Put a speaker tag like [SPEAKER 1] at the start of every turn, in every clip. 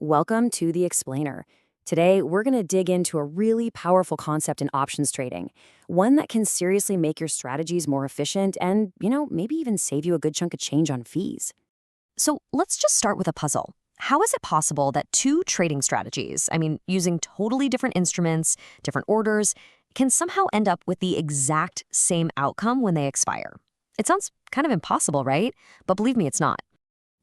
[SPEAKER 1] Welcome to The Explainer. Today, we're going to dig into a really powerful concept in options trading, one that can seriously make your strategies more efficient and, maybe even save you a good chunk of change on fees.
[SPEAKER 2] So let's just start with a puzzle. How is it possible that two trading strategies, using totally different instruments, different orders, can somehow end up with the exact same outcome when they expire? It sounds kind of impossible, right? But believe me, it's not.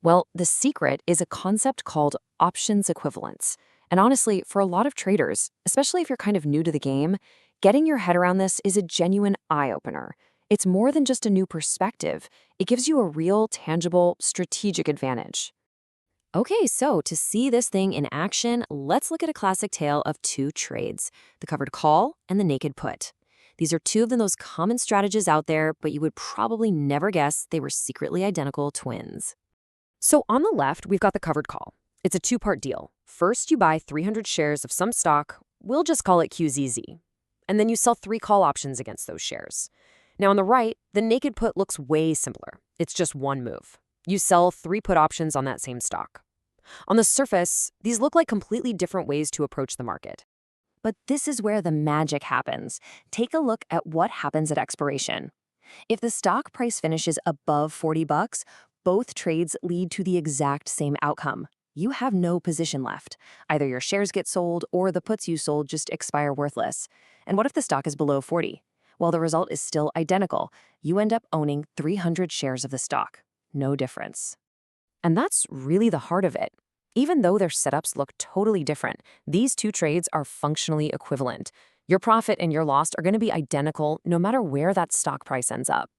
[SPEAKER 1] Well, the secret is a concept called options equivalence. And honestly, for a lot of traders, especially if you're kind of new to the game, getting your head around this is a genuine eye-opener. It's more than just a new perspective. It gives you a real, tangible, strategic advantage. Okay, so to see this thing in action, let's look at a classic tale of two trades, the covered call and the naked put. These are two of the most common strategies out there, but you would probably never guess they were secretly identical twins. So on the left, we've got the covered call. It's a two-part deal. First, you buy 300 shares of some stock, we'll just call it QZZ, and then you sell 3 call options against those shares. Now on the right, the naked put looks way simpler. It's just one move. You sell 3 put options on that same stock. On the surface, these look like completely different ways to approach the market. But this is where the magic happens. Take a look at what happens at expiration. If the stock price finishes above $40, both trades lead to the exact same outcome. You have no position left. Either your shares get sold or the puts you sold just expire worthless. And what if the stock is below 40? Well, the result is still identical. You end up owning 300 shares of the stock. No difference. And that's really the heart of it. Even though their setups look totally different, these two trades are functionally equivalent. Your profit and your loss are going to be identical no matter where that stock price ends up.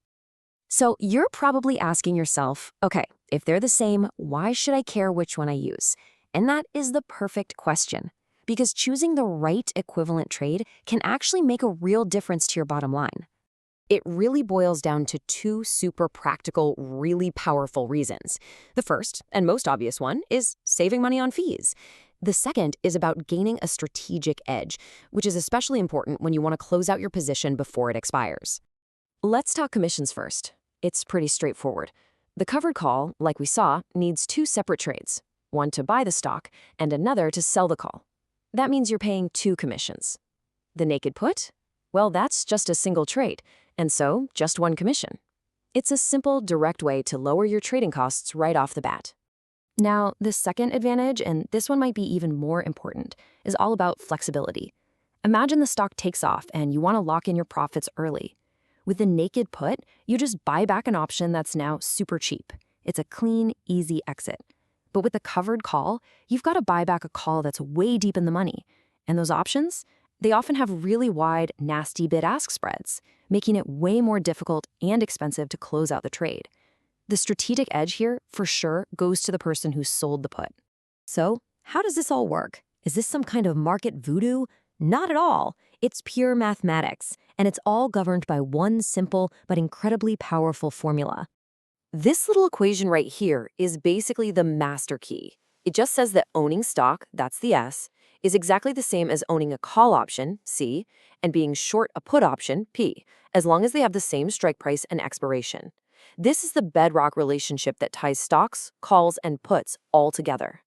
[SPEAKER 1] So you're probably asking yourself, okay, if they're the same, why should I care which one I use? And that is the perfect question, because choosing the right equivalent trade can actually make a real difference to your bottom line. It really boils down to 2 super practical, really powerful reasons. The first, and most obvious one, is saving money on fees. The second is about gaining a strategic edge, which is especially important when you want to close out your position before it expires. Let's talk commissions first. It's pretty straightforward. The covered call, like we saw, needs 2 separate trades, one to buy the stock and another to sell the call. That means you're paying 2 commissions. The naked put? Well, that's just a single trade, and so just 1 commission. It's a simple, direct way to lower your trading costs right off the bat. Now, the second advantage, and this one might be even more important, is all about flexibility. Imagine the stock takes off and you want to lock in your profits early. With the naked put, you just buy back an option that's now super cheap. It's a clean, easy exit. But with the covered call, you've got to buy back a call that's way deep in the money. And those options, they often have really wide, nasty bid-ask spreads, making it way more difficult and expensive to close out the trade. The strategic edge here, for sure, goes to the person who sold the put. So, how does this all work? Is this some kind of market voodoo? Not at all. It's pure mathematics, and it's all governed by one simple but incredibly powerful formula. This little equation right here is basically the master key. It just says that owning stock, that's the S, is exactly the same as owning a call option, C, and being short a put option, P, as long as they have the same strike price and expiration. This is the bedrock relationship that ties stocks, calls, and puts all together.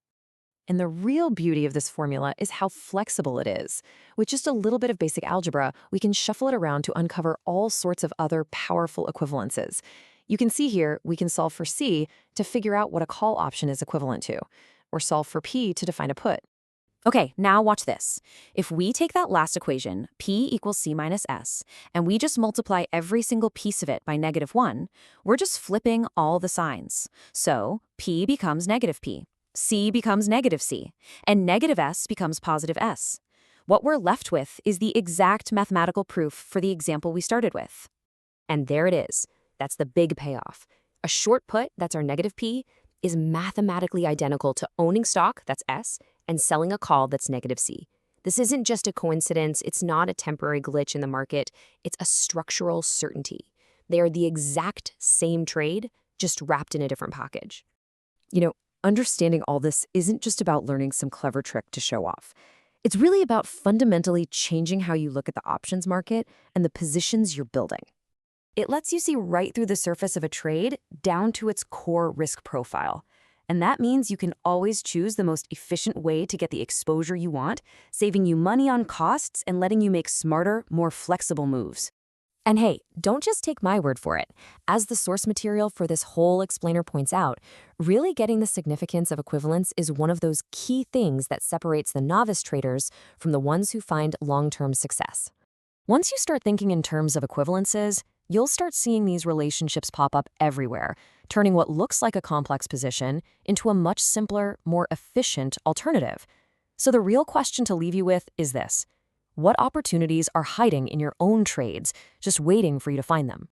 [SPEAKER 1] And the real beauty of this formula is how flexible it is. With just a little bit of basic algebra, we can shuffle it around to uncover all sorts of other powerful equivalences. You can see here, we can solve for C to figure out what a call option is equivalent to, or solve for P to define a put. Okay, now watch this. If we take that last equation, P equals C minus S, and we just multiply every single piece of it by -1, we're just flipping all the signs. So P becomes negative P. C becomes negative C, and negative S becomes positive S. What we're left with is the exact mathematical proof for the example we started with. And there it is. That's the big payoff. A short put, that's our negative P, is mathematically identical to owning stock, that's S, and selling a call, that's negative C. This isn't just a coincidence. It's not a temporary glitch in the market. It's a structural certainty. They are the exact same trade, just wrapped in a different package. Understanding all this isn't just about learning some clever trick to show off. It's really about fundamentally changing how you look at the options market and the positions you're building. It lets you see right through the surface of a trade down to its core risk profile. And that means you can always choose the most efficient way to get the exposure you want, saving you money on costs and letting you make smarter, more flexible moves. And hey, don't just take my word for it. As the source material for this whole explainer points out, really getting the significance of equivalence is one of those key things that separates the novice traders from the ones who find long-term success. Once you start thinking in terms of equivalences, you'll start seeing these relationships pop up everywhere, turning what looks like a complex position into a much simpler, more efficient alternative. So the real question to leave you with is this: what opportunities are hiding in your own trades, just waiting for you to find them?